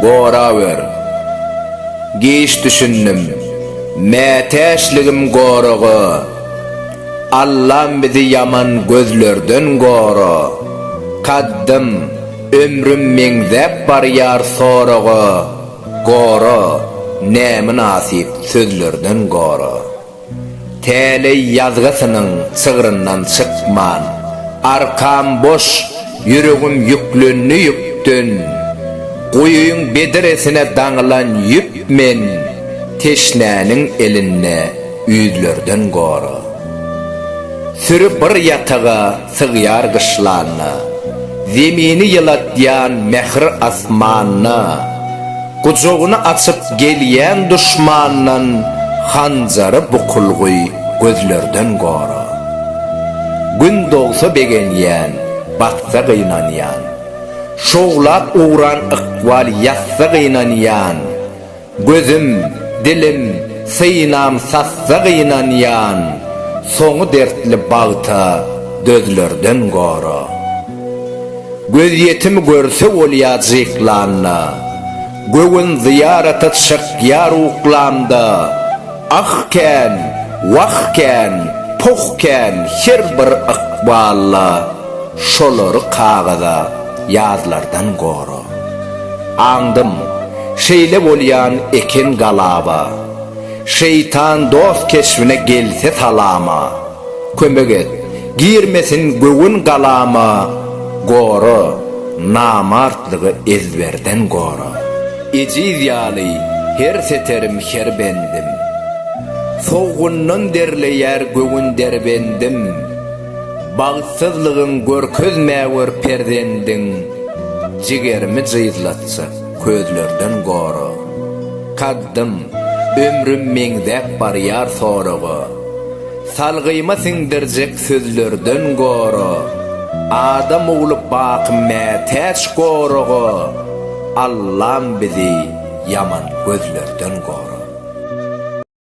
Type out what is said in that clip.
gora ver. Geç düşündüm, meteşligim gorağı. Allah'ım bizi yaman gözlerden gora. Kaddım, ömrüm mengzep bar yar sorağı. Gora, ne münasip sözlerden gora. Tele yazgısının çığırından çıkman. Arkam boş, yüreğim yüklünü yüktün. Kuyuyun bediresine dağılan yük men. Teşnenin eline üylerden gora. Sürüp bir yatağa sığyar kışlanı. Zemini yılatyan mehr asmanı. Kucağını açıp geliyen düşmanın hancarı bukulğuy gözlerden gora. Gün doğsa begenyen, batsa kıynanyan. Şoğlap uğran ıkval yatsa kıynanyan. Gözüm, dilim, sıynam satsa kıynanyan. Soğu dertli bağıta dözlerden gora. Göz yetim görse olyacıklanı. Göğün ziyarata çık yar uqlamda. Ahken, vahken, pohken her bir ıkballa. Şoları kağıda yazlardan gora. Andım, şeyle olyan eken galaba. Şeytan dost keşfine gelse salama. Kömek et, girmesin göğün galama. Gora, namartlığı ezberden gora. Eciz yali, her seterim her bendim. Soğunun derleyer göğün derbendim. Bağıtsızlığın görköz mäwür perdendin. Jigerimi cıyızlatsa közlerden gora. Kaddım, ömrüm mengzep bar yar sorağı. Salgıyma sindirjek sözlerden gora. Adam olup bakım meteş gorağı. Allah'ım bizi yaman gözlerden gora.